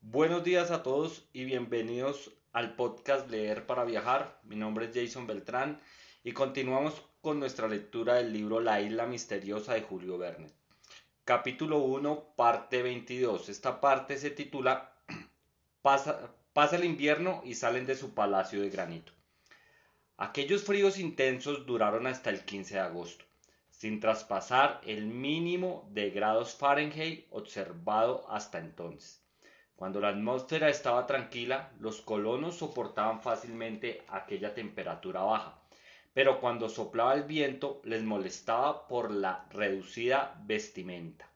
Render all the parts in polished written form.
Buenos días a todos y bienvenidos al podcast Leer para Viajar. Mi nombre es Jason Beltrán y continuamos con nuestra lectura del libro La isla misteriosa de Julio Verne. Capítulo 1, parte 22. Esta parte se titula Pasa el invierno y salen de su palacio de granito. Aquellos fríos intensos duraron hasta el 15 de agosto, sin traspasar el mínimo de grados Fahrenheit observado hasta entonces. Cuando la atmósfera estaba tranquila, los colonos soportaban fácilmente aquella temperatura baja, pero cuando soplaba el viento les molestaba por la reducida vestimenta.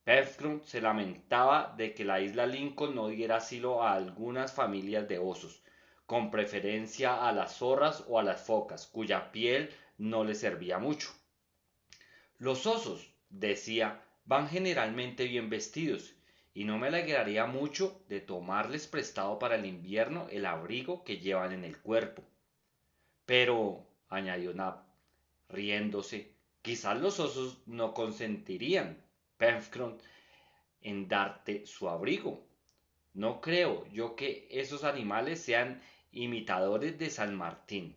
Pencroff se lamentaba de que la isla Lincoln no diera asilo a algunas familias de osos, con preferencia a las zorras o a las focas, cuya piel no les servía mucho. Los osos, decía, van generalmente bien vestidos, y no me alegraría mucho de tomarles prestado para el invierno el abrigo que llevan en el cuerpo. Pero, añadió Nab, riéndose, quizás los osos no consentirían, Pencroff, en darte su abrigo. No creo yo que esos animales sean imitadores de San Martín.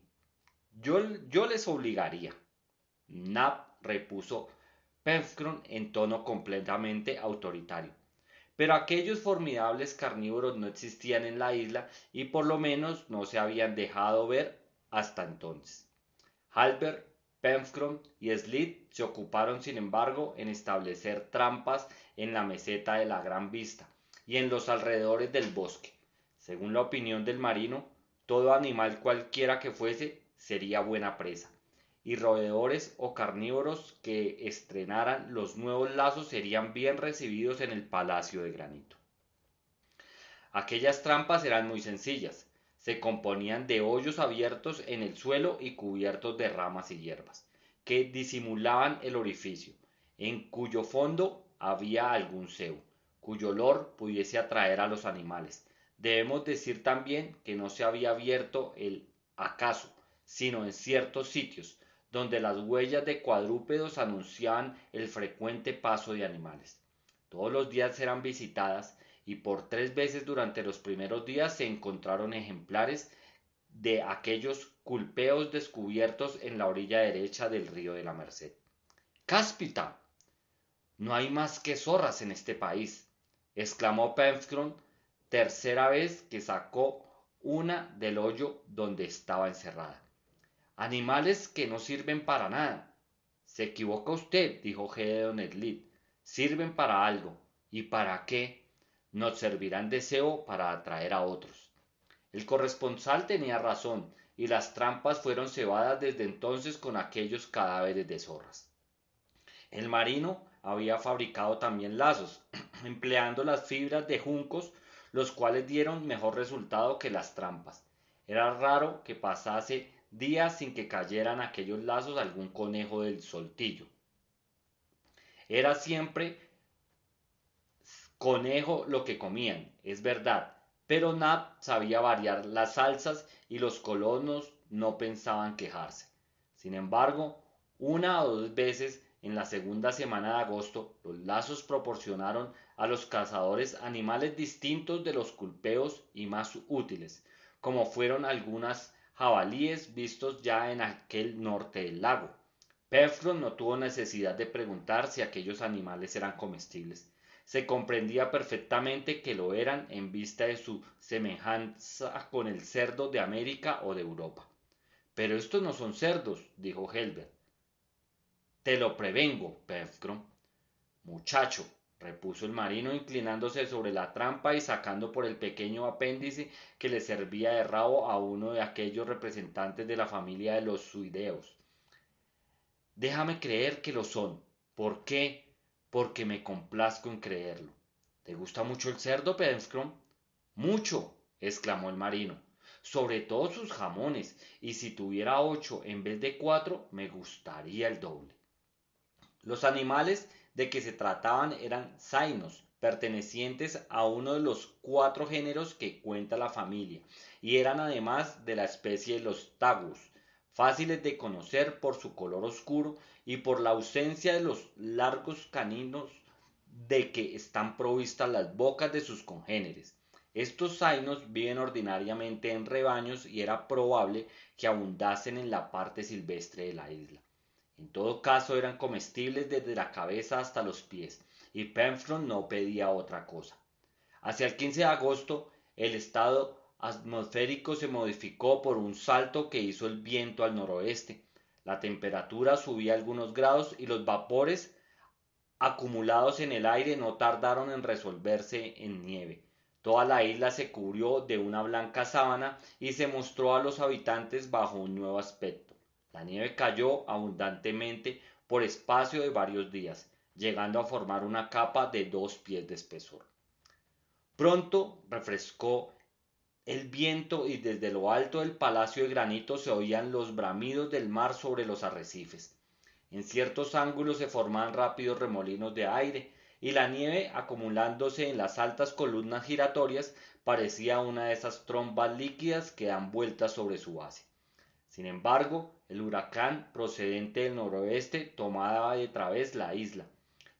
Yo les obligaría. Nab repuso Pencroff en tono completamente autoritario. Pero aquellos formidables carnívoros no existían en la isla y por lo menos no se habían dejado ver hasta entonces. Halbert, Pencroff y Slid se ocuparon, sin embargo, en establecer trampas en la meseta de la Gran Vista y en los alrededores del bosque. Según la opinión del marino, todo animal cualquiera que fuese sería buena presa, y roedores o carnívoros que estrenaran los nuevos lazos serían bien recibidos en el palacio de granito. Aquellas trampas eran muy sencillas. Se componían de hoyos abiertos en el suelo y cubiertos de ramas y hierbas, que disimulaban el orificio, en cuyo fondo había algún cebo, cuyo olor pudiese atraer a los animales. Debemos decir también que no se había abierto el acaso, sino en ciertos sitios, donde las huellas de cuadrúpedos anunciaban el frecuente paso de animales. Todos los días eran visitadas y por 3 veces durante los primeros días se encontraron ejemplares de aquellos culpeos descubiertos en la orilla derecha del río de la Merced. ¡Cáspita! No hay más que zorras en este país, exclamó Pencroff tercera vez que sacó una del hoyo donde estaba encerrada. Animales que no sirven para nada. Se equivoca usted, dijo Gedeon Smith. Sirven para algo. ¿Y para qué? Nos servirán de cebo para atraer a otros. El corresponsal tenía razón, y las trampas fueron cebadas desde entonces con aquellos cadáveres de zorras. El marino había fabricado también lazos, empleando las fibras de juncos, los cuales dieron mejor resultado que las trampas. Era raro que pasase días sin que cayeran aquellos lazos algún conejo del soltillo. Era siempre conejo lo que comían, es verdad, pero Nab sabía variar las salsas y los colonos no pensaban quejarse. Sin embargo, una o dos veces en la segunda semana de agosto, los lazos proporcionaron a los cazadores animales distintos de los culpeos y más útiles, como fueron algunas jabalíes vistos ya en aquel norte del lago. Pencroff no tuvo necesidad de preguntar si aquellos animales eran comestibles. Se comprendía perfectamente que lo eran en vista de su semejanza con el cerdo de América o de Europa. Pero estos no son cerdos, dijo Helbert. Te lo prevengo, Pencroff. Muchacho, repuso el marino inclinándose sobre la trampa y sacando por el pequeño apéndice que le servía de rabo a uno de aquellos representantes de la familia de los suideos. Déjame creer que lo son. ¿Por qué? Porque me complazco en creerlo. ¿Te gusta mucho el cerdo, Pencroff? Mucho, exclamó el marino. Sobre todo sus jamones, y si tuviera 8 en vez de 4, me gustaría el doble. Los animales de que se trataban eran zainos, pertenecientes a uno de los 4 géneros que cuenta la familia, y eran además de la especie de los tagus, fáciles de conocer por su color oscuro y por la ausencia de los largos caninos de que están provistas las bocas de sus congéneres. Estos zainos viven ordinariamente en rebaños y era probable que abundasen en la parte silvestre de la isla. En todo caso eran comestibles desde la cabeza hasta los pies, y Penfron no pedía otra cosa. Hacia el 15 de agosto, el estado atmosférico se modificó por un salto que hizo el viento al noroeste. La temperatura subía algunos grados y los vapores acumulados en el aire no tardaron en resolverse en nieve. Toda la isla se cubrió de una blanca sábana y se mostró a los habitantes bajo un nuevo aspecto. La nieve cayó abundantemente por espacio de varios días, llegando a formar una capa de 2 pies de espesor. Pronto refrescó el viento y desde lo alto del palacio de granito se oían los bramidos del mar sobre los arrecifes. En ciertos ángulos se formaban rápidos remolinos de aire y la nieve, acumulándose en las altas columnas giratorias, parecía una de esas trombas líquidas que dan vueltas sobre su base. Sin embargo, el huracán procedente del noroeste tomaba de través la isla,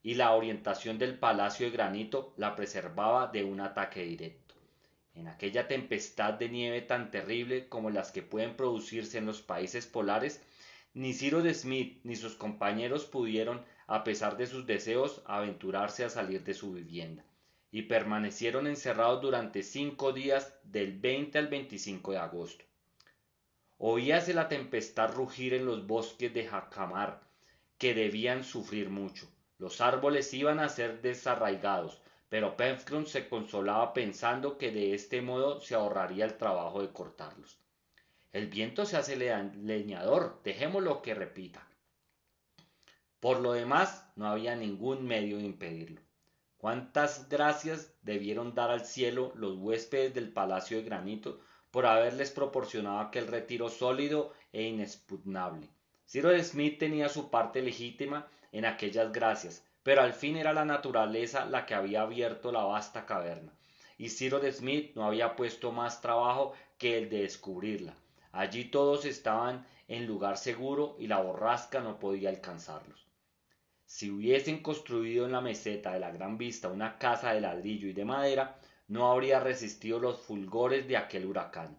y la orientación del palacio de granito la preservaba de un ataque directo. En aquella tempestad de nieve tan terrible como las que pueden producirse en los países polares, ni Cyrus Smith ni sus compañeros pudieron, a pesar de sus deseos, aventurarse a salir de su vivienda, y permanecieron encerrados durante 5 días del 20 al 25 de agosto. Oíase la tempestad rugir en los bosques de Jacamar, que debían sufrir mucho. Los árboles iban a ser desarraigados, pero Penfron se consolaba pensando que de este modo se ahorraría el trabajo de cortarlos. El viento se hace leñador, dejémoslo que repita. Por lo demás, no había ningún medio de impedirlo. Cuántas gracias debieron dar al cielo los huéspedes del palacio de granito por haberles proporcionado aquel retiro sólido e inexpugnable. Cyrus Smith tenía su parte legítima en aquellas gracias, pero al fin era la naturaleza la que había abierto la vasta caverna, y Cyrus Smith no había puesto más trabajo que el de descubrirla. Allí todos estaban en lugar seguro y la borrasca no podía alcanzarlos. Si hubiesen construido en la meseta de la Gran Vista una casa de ladrillo y de madera, no habría resistido los fulgores de aquel huracán.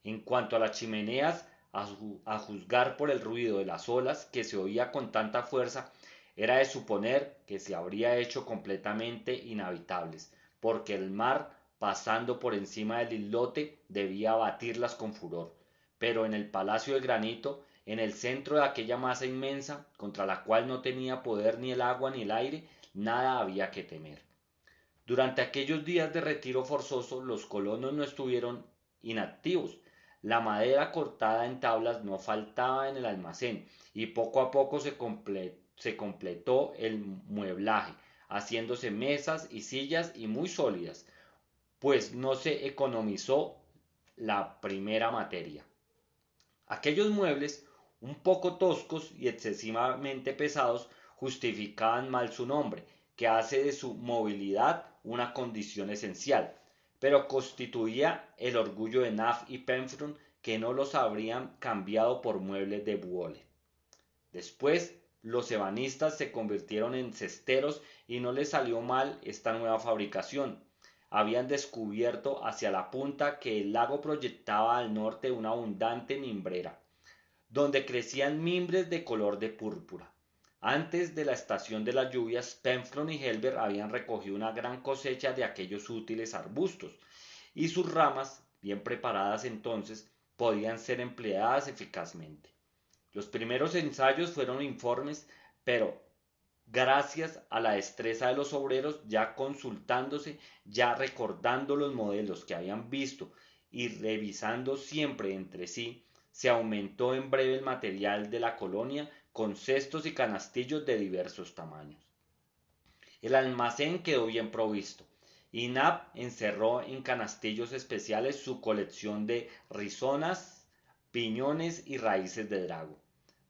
En cuanto a las chimeneas, a juzgar por el ruido de las olas que se oía con tanta fuerza, era de suponer que se habría hecho completamente inhabitables, porque el mar, pasando por encima del islote, debía batirlas con furor. Pero en el palacio de granito, en el centro de aquella masa inmensa, contra la cual no tenía poder ni el agua ni el aire, nada había que temer. Durante aquellos días de retiro forzoso, los colonos no estuvieron inactivos. La madera cortada en tablas no faltaba en el almacén, y poco a poco se completó el mueblaje, haciéndose mesas y sillas y muy sólidas, pues no se economizó la primera materia. Aquellos muebles, un poco toscos y excesivamente pesados, justificaban mal su nombre, que hace de su movilidad una condición esencial, pero constituía el orgullo de Naft y Penfron, que no los habrían cambiado por muebles de Buole. Después, los ebanistas se convirtieron en cesteros y no les salió mal esta nueva fabricación. Habían descubierto hacia la punta que el lago proyectaba al norte una abundante mimbrera, donde crecían mimbres de color de púrpura. Antes de la estación de las lluvias, Penfron y Helber habían recogido una gran cosecha de aquellos útiles arbustos, y sus ramas, bien preparadas entonces, podían ser empleadas eficazmente. Los primeros ensayos fueron informes, pero gracias a la destreza de los obreros, ya consultándose, ya recordando los modelos que habían visto y revisando siempre entre sí, se aumentó en breve el material de la colonia con cestos y canastillos de diversos tamaños. El almacén quedó bien provisto, y Nab encerró en canastillos especiales su colección de rizonas, piñones y raíces de drago.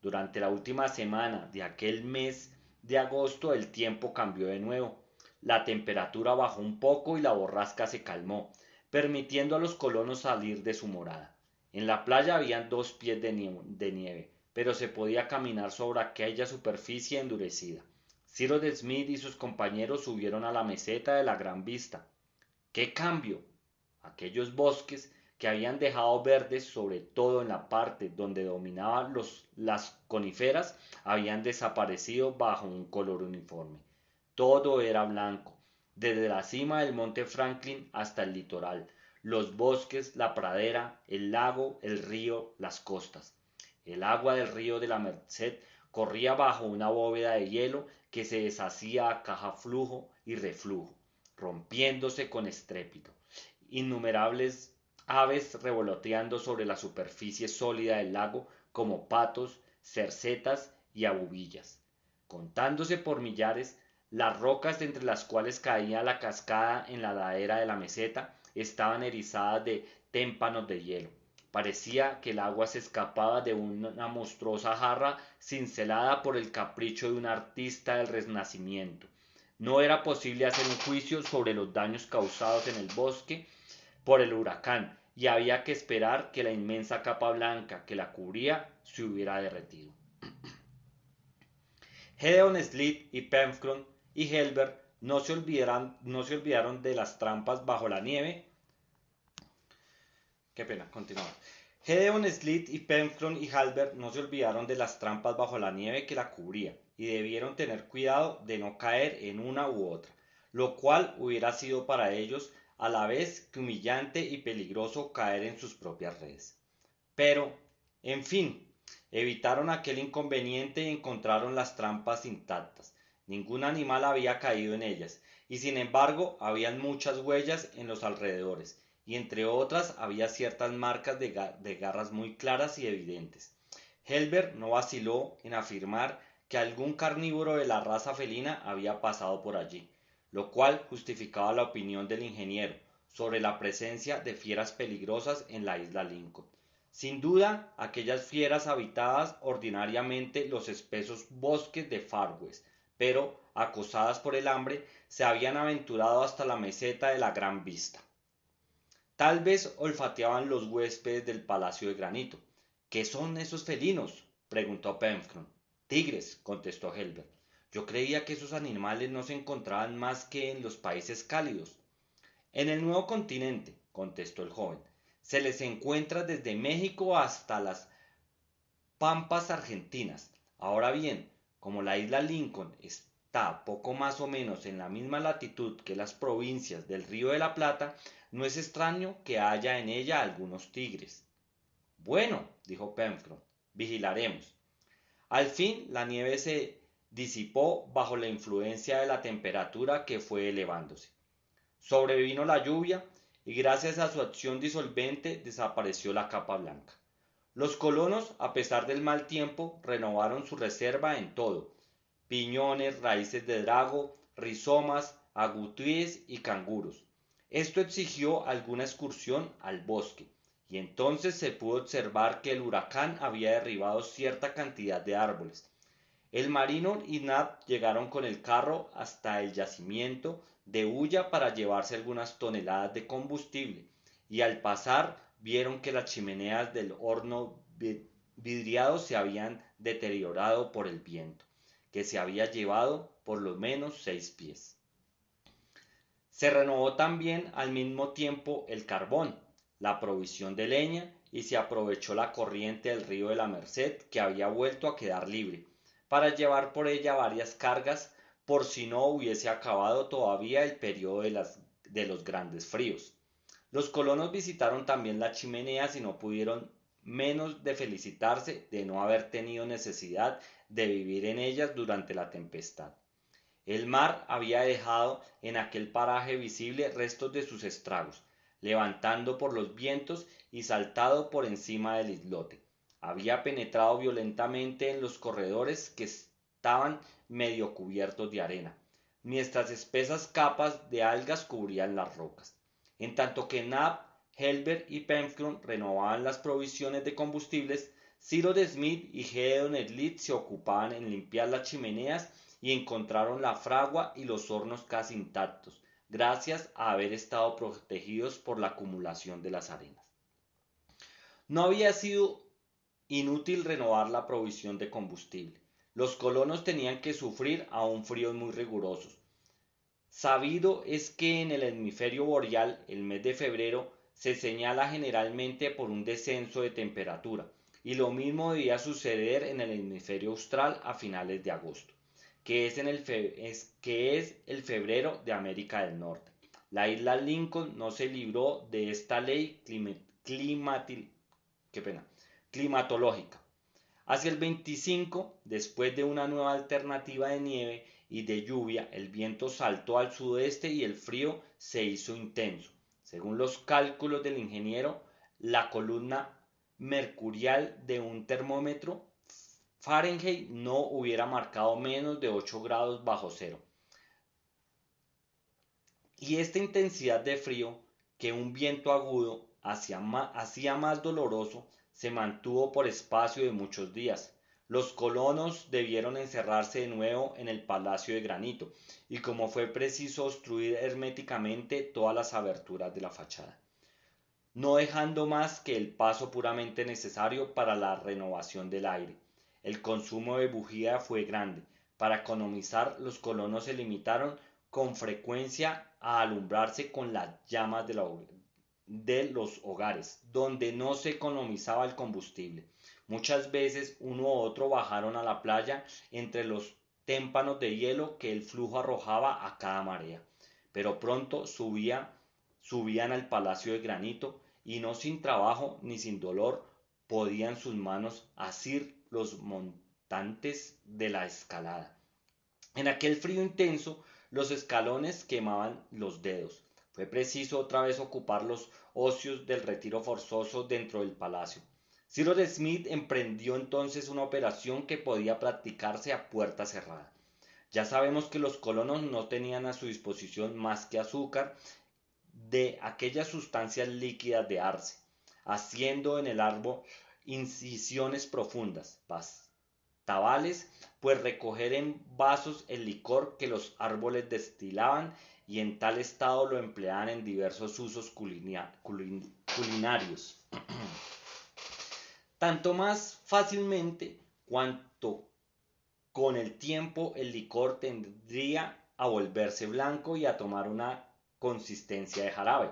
Durante la última semana de aquel mes de agosto el tiempo cambió de nuevo. La temperatura bajó un poco y la borrasca se calmó, permitiendo a los colonos salir de su morada. En la playa habían 2 pies de nieve, pero se podía caminar sobre aquella superficie endurecida. Cyrus Smith y sus compañeros subieron a la meseta de la Gran Vista. ¡Qué cambio! Aquellos bosques que habían dejado verdes, sobre todo en la parte donde dominaban las coníferas, habían desaparecido bajo un color uniforme. Todo era blanco, desde la cima del monte Franklin hasta el litoral, los bosques, la pradera, el lago, el río, las costas. El agua del río de la Merced corría bajo una bóveda de hielo que se deshacía a cada flujo y reflujo, rompiéndose con estrépito. Innumerables aves revoloteando sobre la superficie sólida del lago como patos, cercetas y abubillas. Contándose por millares, las rocas entre las cuales caía la cascada en la ladera de la meseta estaban erizadas de témpanos de hielo. Parecía que el agua se escapaba de una monstruosa jarra cincelada por el capricho de un artista del Renacimiento. No era posible hacer un juicio sobre los daños causados en el bosque por el huracán, y había que esperar que la inmensa capa blanca que la cubría se hubiera derretido. Gedeon Spilett y Pencroff y Halbert no se olvidaron de las trampas bajo la nieve. Qué pena, continuamos. Gedeon Spilett y Pencroff y Halbert no se olvidaron de las trampas bajo la nieve que la cubría, y debieron tener cuidado de no caer en una u otra, lo cual hubiera sido para ellos a la vez que humillante y peligroso caer en sus propias redes. Pero, en fin, evitaron aquel inconveniente y encontraron las trampas intactas. Ningún animal había caído en ellas, y sin embargo habían muchas huellas en los alrededores, y entre otras había ciertas marcas de garras muy claras y evidentes. Halbert no vaciló en afirmar que algún carnívoro de la raza felina había pasado por allí, lo cual justificaba la opinión del ingeniero sobre la presencia de fieras peligrosas en la isla Lincoln. Sin duda, aquellas fieras habitaban ordinariamente los espesos bosques de Far West, pero, acosadas por el hambre, se habían aventurado hasta la meseta de la Gran Vista. Tal vez olfateaban los huéspedes del Palacio de Granito. ¿Qué son esos felinos?, preguntó Pencroff. Tigres, contestó Halbert. Yo creía que esos animales no se encontraban más que en los países cálidos. En el nuevo continente, contestó el joven, se les encuentra desde México hasta las pampas argentinas. Ahora bien, como la isla Lincoln está poco más o menos en la misma latitud que las provincias del Río de la Plata, no es extraño que haya en ella algunos tigres. Bueno, dijo Pencroff, vigilaremos. Al fin la nieve se disipó bajo la influencia de la temperatura que fue elevándose. Sobrevino la lluvia y gracias a su acción disolvente desapareció la capa blanca. Los colonos, a pesar del mal tiempo, renovaron su reserva en todo: piñones, raíces de drago, rizomas, agutúes y canguros. Esto exigió alguna excursión al bosque, y entonces se pudo observar que el huracán había derribado cierta cantidad de árboles. El marino y Nab llegaron con el carro hasta el yacimiento de hulla para llevarse algunas toneladas de combustible, y al pasar vieron que las chimeneas del horno vidriado se habían deteriorado por el viento, que se había llevado por lo menos 6 pies. Se renovó también al mismo tiempo el carbón, la provisión de leña, y se aprovechó la corriente del río de la Merced, que había vuelto a quedar libre, para llevar por ella varias cargas, por si no hubiese acabado todavía el periodo de los grandes fríos. Los colonos visitaron también las chimeneas y no pudieron menos de felicitarse de no haber tenido necesidad de vivir en ellas durante la tempestad. El mar había dejado en aquel paraje visible restos de sus estragos, levantando por los vientos y saltado por encima del islote. Había penetrado violentamente en los corredores que estaban medio cubiertos de arena, mientras espesas capas de algas cubrían las rocas. En tanto que Nab, Halbert y Pencroff renovaban las provisiones de combustibles, Cyrus Smith y Gedeon Spilett se ocupaban en limpiar las chimeneas y encontraron la fragua y los hornos casi intactos, gracias a haber estado protegidos por la acumulación de las arenas. No había sido inútil renovar la provisión de combustible. Los colonos tenían que sufrir aún fríos muy rigurosos. Sabido es que en el hemisferio boreal el mes de febrero se señala generalmente por un descenso de temperatura, y lo mismo debía suceder en el hemisferio austral a finales de agosto, que es el febrero de América del Norte. La isla Lincoln no se libró de esta ley climatológica. Hacia el 25, después de una nueva alternativa de nieve y de lluvia, el viento saltó al sudeste y el frío se hizo intenso. Según los cálculos del ingeniero, la columna mercurial de un termómetro Fahrenheit no hubiera marcado menos de 8 grados bajo cero. Y esta intensidad de frío, que un viento agudo hacía más doloroso, se mantuvo por espacio de muchos días. Los colonos debieron encerrarse de nuevo en el Palacio de Granito, y como fue preciso obstruir herméticamente todas las aberturas de la fachada, no dejando más que el paso puramente necesario para la renovación del aire. El consumo de bujía fue grande. Para economizar, los colonos se limitaron con frecuencia a alumbrarse con las llamas de los hogares, donde no se economizaba el combustible. Muchas veces uno u otro bajaron a la playa entre los témpanos de hielo que el flujo arrojaba a cada marea, pero pronto subían al Palacio de Granito, y no sin trabajo ni sin dolor podían sus manos asir los montantes de la escalada. En aquel frío intenso, los escalones quemaban los dedos. Fue preciso otra vez ocupar los ocios del retiro forzoso dentro del palacio. Cyrus Smith emprendió entonces una operación que podía practicarse a puerta cerrada. Ya sabemos que los colonos no tenían a su disposición más que azúcar de aquellas sustancias líquidas de arce, haciendo en el árbol incisiones profundas, tabales, pues recoger en vasos el licor que los árboles destilaban, y en tal estado lo empleaban en diversos usos culinarios. Tanto más fácilmente cuanto con el tiempo el licor tendría a volverse blanco y a tomar una consistencia de jarabe.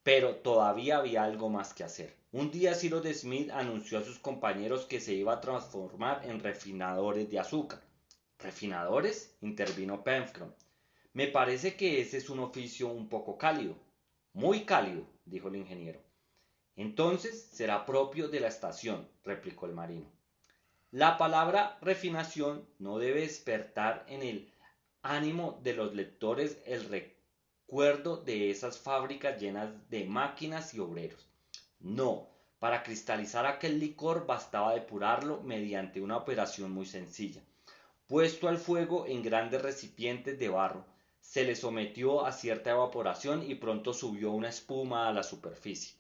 Pero todavía había algo más que hacer. Un día Cyrus Smith anunció a sus compañeros que se iba a transformar en refinadores de azúcar. ¿Refinadores?, intervino Pencroff. Me parece que ese es un oficio un poco cálido. Muy cálido, dijo el ingeniero. Entonces será propio de la estación, replicó el marino. La palabra refinación no debe despertar en el ánimo de los lectores el recuerdo de esas fábricas llenas de máquinas y obreros. No, para cristalizar aquel licor bastaba depurarlo mediante una operación muy sencilla. Puesto al fuego en grandes recipientes de barro, se le sometió a cierta evaporación y pronto subió una espuma a la superficie.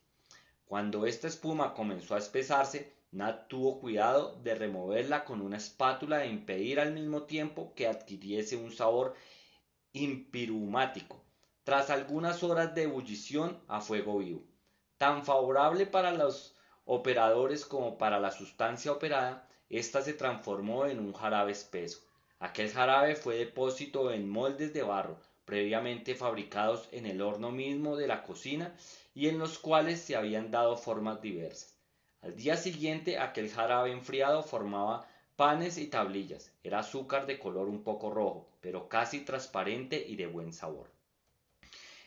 Cuando esta espuma comenzó a espesarse, Nat tuvo cuidado de removerla con una espátula e impedir al mismo tiempo que adquiriese un sabor impirumático, tras algunas horas de ebullición a fuego vivo. Tan favorable para los operadores como para la sustancia operada, ésta se transformó en un jarabe espeso. Aquel jarabe fue depósito en moldes de barro, previamente fabricados en el horno mismo de la cocina, y en los cuales se habían dado formas diversas. Al día siguiente aquel jarabe enfriado formaba panes y tablillas. Era azúcar de color un poco rojo, pero casi transparente y de buen sabor.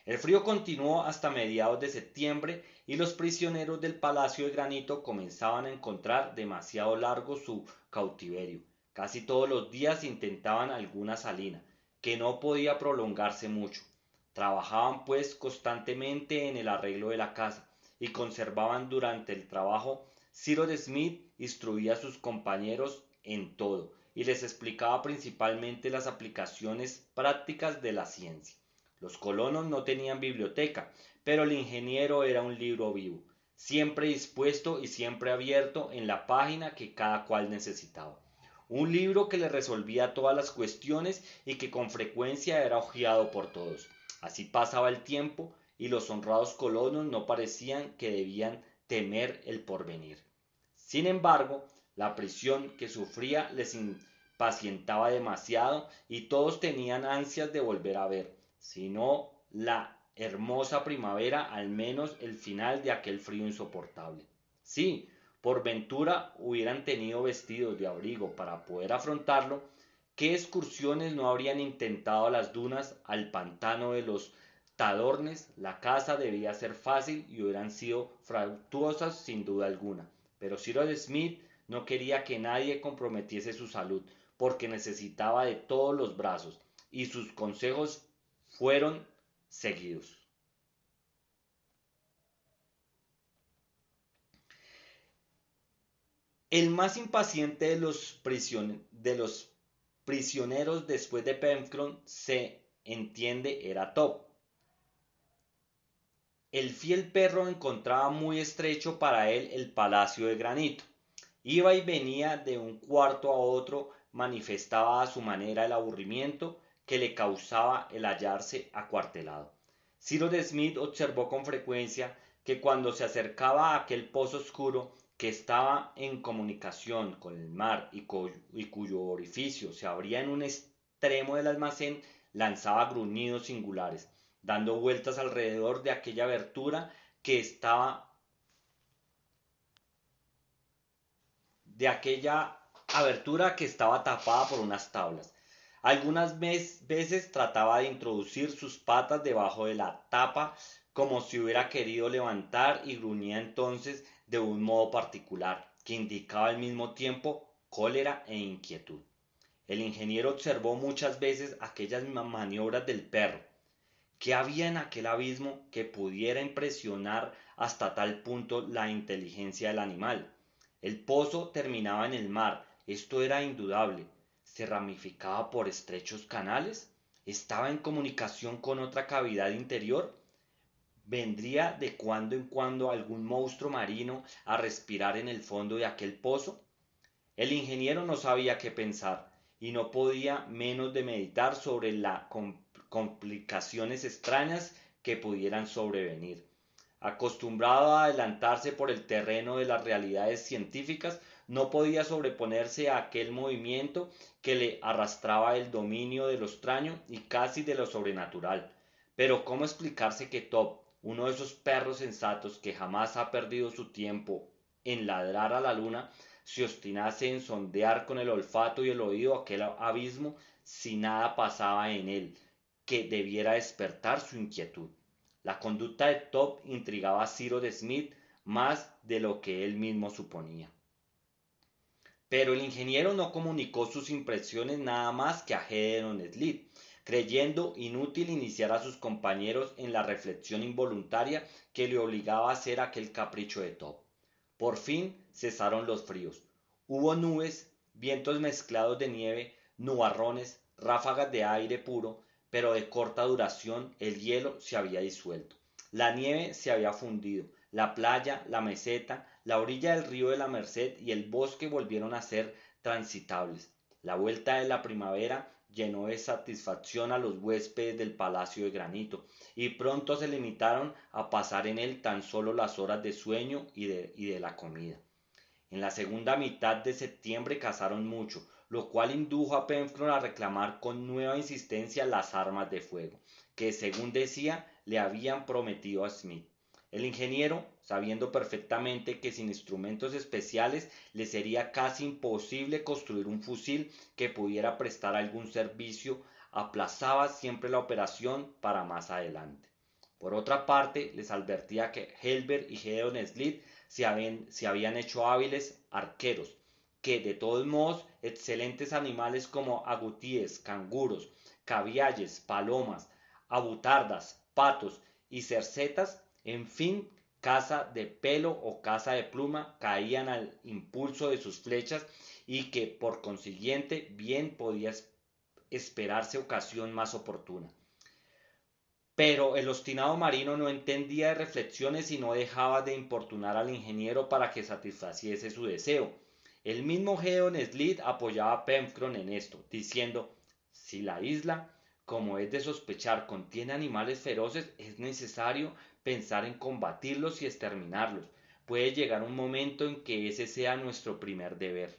El frío continuó hasta mediados de septiembre, y los prisioneros del Palacio de Granito comenzaban a encontrar demasiado largo su cautiverio. Casi todos los días intentaban alguna salina, que no podía prolongarse mucho. Trabajaban pues constantemente en el arreglo de la casa, y conservaban durante el trabajo. Cyrus Smith instruía a sus compañeros en todo, y les explicaba principalmente las aplicaciones prácticas de la ciencia. Los colonos no tenían biblioteca, pero el ingeniero era un libro vivo, siempre dispuesto y siempre abierto en la página que cada cual necesitaba. Un libro que le resolvía todas las cuestiones y que con frecuencia era hojeado por todos. Así pasaba el tiempo, y los honrados colonos no parecían que debían temer el porvenir. Sin embargo, la prisión que sufría les pacientaba demasiado y todos tenían ansias de volver a ver, si no la hermosa primavera, al menos el final de aquel frío insoportable. Sí, por ventura hubieran tenido vestidos de abrigo para poder afrontarlo, ¿qué excursiones no habrían intentado a las dunas, al pantano de los Tadornes? La caza debía ser fácil y hubieran sido fructuosas sin duda alguna. Pero Cyrus Smith no quería que nadie comprometiese su salud, porque necesitaba de todos los brazos, y sus consejos fueron seguidos. El más impaciente de los prisioneros después de Pencron, se entiende, era Top. El fiel perro encontraba muy estrecho para él el palacio de granito. Iba y venía de un cuarto a otro, manifestaba a su manera el aburrimiento que le causaba el hallarse acuartelado. Cyrus Smith observó con frecuencia que cuando se acercaba a aquel pozo oscuro que estaba en comunicación con el mar y cuyo orificio se abría en un extremo del almacén, lanzaba gruñidos singulares, dando vueltas alrededor de aquella abertura que estaba tapada por unas tablas. Algunas veces trataba de introducir sus patas debajo de la tapa como si hubiera querido levantar y gruñía entonces de un modo particular que indicaba al mismo tiempo cólera e inquietud. El ingeniero observó muchas veces aquellas maniobras del perro. ¿Qué había en aquel abismo que pudiera impresionar hasta tal punto la inteligencia del animal? El pozo terminaba en el mar, esto era indudable. ¿Se ramificaba por estrechos canales? ¿Estaba en comunicación con otra cavidad interior? ¿Vendría de cuando en cuando algún monstruo marino a respirar en el fondo de aquel pozo? El ingeniero no sabía qué pensar y no podía menos de meditar sobre las complicaciones extrañas que pudieran sobrevenir. Acostumbrado a adelantarse por el terreno de las realidades científicas, no podía sobreponerse a aquel movimiento que le arrastraba el dominio de lo extraño y casi de lo sobrenatural. Pero ¿cómo explicarse que Top, uno de esos perros sensatos que jamás ha perdido su tiempo en ladrar a la luna, se obstinase en sondear con el olfato y el oído aquel abismo si nada pasaba en él que debiera despertar su inquietud? La conducta de Top intrigaba a Cyrus Smith más de lo que él mismo suponía. Pero el ingeniero no comunicó sus impresiones nada más que a Gédeon Smith, creyendo inútil iniciar a sus compañeros en la reflexión involuntaria que le obligaba a hacer aquel capricho de Top. Por fin cesaron los fríos. Hubo nubes, vientos mezclados de nieve, nubarrones, ráfagas de aire puro, pero de corta duración. El hielo se había disuelto. La nieve se había fundido. La playa, la meseta, la orilla del río de la Merced y el bosque volvieron a ser transitables. La vuelta de la primavera llenó de satisfacción a los huéspedes del palacio de granito, y pronto se limitaron a pasar en él tan solo las horas de sueño y de la comida. En la segunda mitad de septiembre cazaron mucho, lo cual indujo a Pencroff a reclamar con nueva insistencia las armas de fuego, que según decía le habían prometido a Smith. El ingeniero, sabiendo perfectamente que sin instrumentos especiales le sería casi imposible construir un fusil que pudiera prestar algún servicio, aplazaba siempre la operación para más adelante. Por otra parte, les advertía que Helbert y Gédéon Smith se habían hecho hábiles arqueros, que de todos modos excelentes animales como agutíes, canguros, cavialles, palomas, abutardas, patos y cercetas, en fin, caza de pelo o caza de pluma, caían al impulso de sus flechas y que por consiguiente bien podía esperarse ocasión más oportuna. Pero el obstinado marino no entendía de reflexiones y no dejaba de importunar al ingeniero para que satisfaciese su deseo. El mismo Gédéon Smith apoyaba a Pencroff en esto, diciendo: si la isla, como es de sospechar, contiene animales feroces, es necesario pensar en combatirlos y exterminarlos. Puede llegar un momento en que ese sea nuestro primer deber.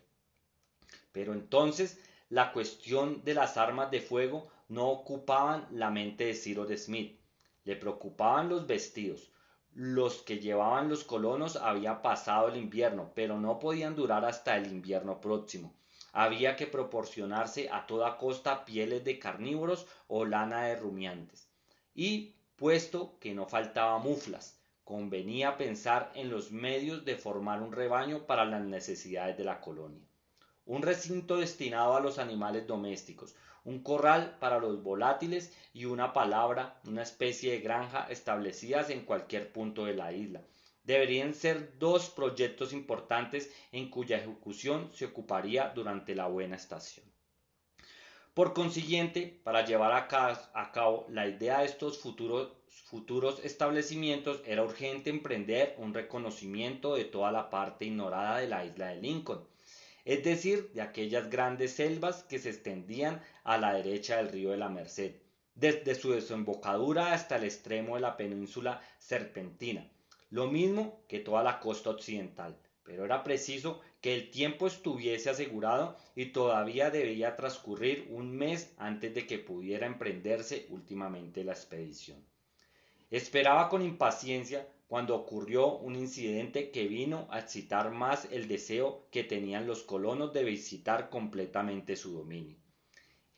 Pero entonces la cuestión de las armas de fuego no ocupaban la mente de Cyrus Smith. Le preocupaban los vestidos. Los que llevaban los colonos había pasado el invierno, pero no podían durar hasta el invierno próximo. Había que proporcionarse a toda costa pieles de carnívoros o lana de rumiantes. Y, puesto que no faltaba muflas, convenía pensar en los medios de formar un rebaño para las necesidades de la colonia. Un recinto destinado a los animales domésticos, un corral para los volátiles y una especie de granja establecidas en cualquier punto de la isla. Deberían ser dos proyectos importantes en cuya ejecución se ocuparía durante la buena estación. Por consiguiente, para llevar a cabo la idea de estos futuros establecimientos, era urgente emprender un reconocimiento de toda la parte ignorada de la isla de Lincoln, es decir, de aquellas grandes selvas que se extendían a la derecha del río de la Merced, desde su desembocadura hasta el extremo de la península Serpentina, lo mismo que toda la costa occidental. Pero era preciso que el tiempo estuviese asegurado y todavía debía transcurrir un mes antes de que pudiera emprenderse últimamente la expedición. Esperaba con impaciencia cuando ocurrió un incidente que vino a excitar más el deseo que tenían los colonos de visitar completamente su dominio.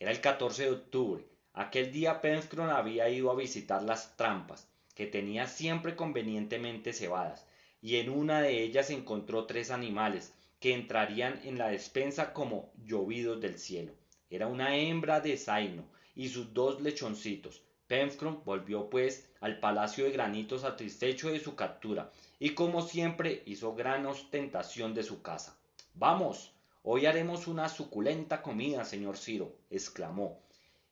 Era el 14 de octubre. Aquel día Pencroff había ido a visitar las trampas, que tenía siempre convenientemente cebadas, y en una de ellas encontró 3 animales que entrarían en la despensa como llovidos del cielo. Era una hembra de zaino y sus 2 lechoncitos. Pencroff volvió pues al palacio de granito satisfecho de su captura, y como siempre hizo gran ostentación de su caza. Vamos, hoy haremos una suculenta comida, señor Ciro, exclamó.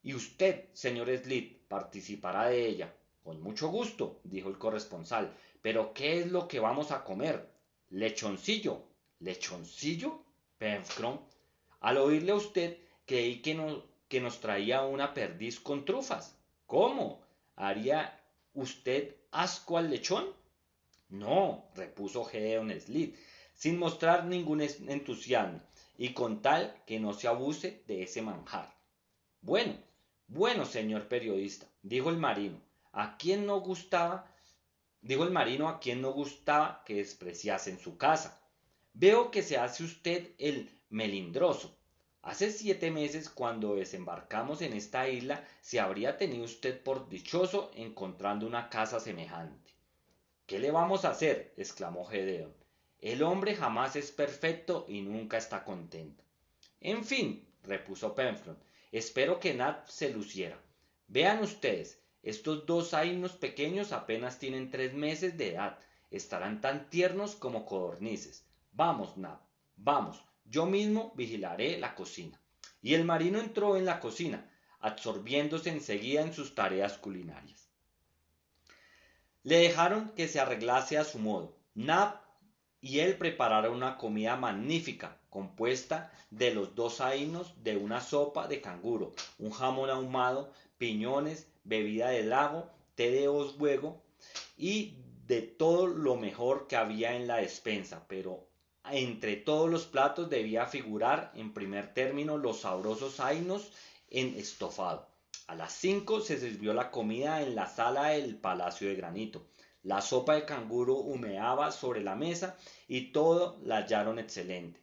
Y usted, señor Smith, participará de ella. Con mucho gusto, dijo el corresponsal. Pero ¿qué es lo que vamos a comer? Lechoncillo. ¿Lechoncillo? Pencroff. Al oírle a usted, creí que nos traía una perdiz con trufas. ¿Cómo? ¿Haría usted asco al lechón? No, repuso Gedeon Smith, sin mostrar ningún entusiasmo, y con tal que no se abuse de ese manjar. Bueno, bueno, señor periodista, dijo el marino, a quien no gustaba que despreciasen su casa. Veo que se hace usted el melindroso. Hace 7 meses, cuando desembarcamos en esta isla, se habría tenido usted por dichoso encontrando una casa semejante. ¿Qué le vamos a hacer? Exclamó Gedeón. El hombre jamás es perfecto y nunca está contento. En fin, repuso Pencroff, espero que Nab se luciera. Vean ustedes, estos 2 zainos pequeños apenas tienen 3 meses de edad. Estarán tan tiernos como codornices. Vamos, Nab, vamos, yo mismo vigilaré la cocina. Y el marino entró en la cocina, absorbiéndose enseguida en sus tareas culinarias. Le dejaron que se arreglase a su modo. Nab y él prepararon una comida magnífica, compuesta de los 2 zainos, de una sopa de canguro, un jamón ahumado, piñones, bebida de lago, té de oswego y de todo lo mejor que había en la despensa, pero entre todos los platos debía figurar en primer término los sabrosos zainos en estofado. A las 5 se sirvió la comida en la sala del Palacio de Granito. La sopa de canguro humeaba sobre la mesa y todo la hallaron excelente.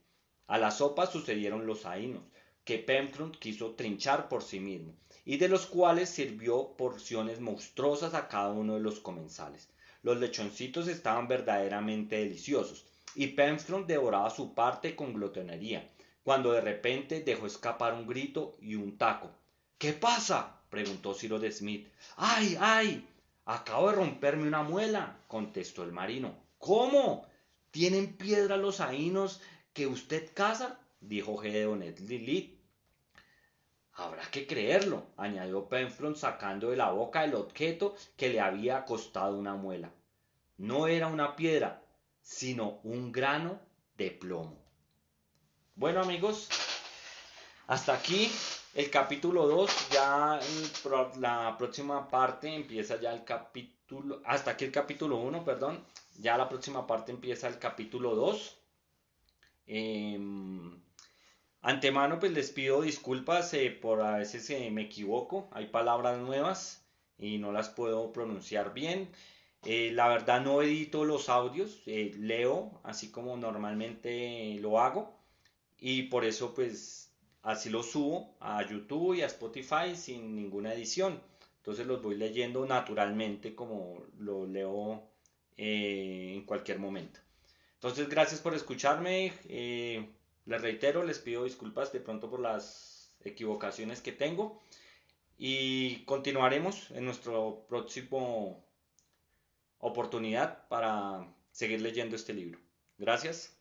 A la sopa sucedieron los zainos, que Pencroff quiso trinchar por sí mismo, y de los cuales sirvió porciones monstruosas a cada uno de los comensales. Los lechoncitos estaban verdaderamente deliciosos, y Pencroff devoraba su parte con glotonería, cuando de repente dejó escapar un grito y un taco. ¿Qué pasa? Preguntó Cyrus Smith. ¡Ay, ay! Acabo de romperme una muela, contestó el marino. ¿Cómo? ¿Tienen piedra los zainos que usted caza? Dijo Gedeon Spilett. Habrá que creerlo, añadió Pencroff sacando de la boca el objeto que le había costado una muela. No era una piedra, sino un grano de plomo. Bueno, amigos, hasta aquí el capítulo 2. Ya la próxima parte empieza ya el capítulo, hasta aquí el capítulo 1, perdón. Ya la próxima parte empieza el capítulo 2. Antemano, pues les pido disculpas por a veces me equivoco, hay palabras nuevas y no las puedo pronunciar bien. La verdad no edito los audios, leo así como normalmente lo hago y por eso pues así los subo a YouTube y a Spotify sin ninguna edición. Entonces los voy leyendo naturalmente como lo leo en cualquier momento. Entonces, gracias por escucharme. Les reitero, les pido disculpas de pronto por las equivocaciones que tengo y continuaremos en nuestro próximo oportunidad para seguir leyendo este libro. Gracias.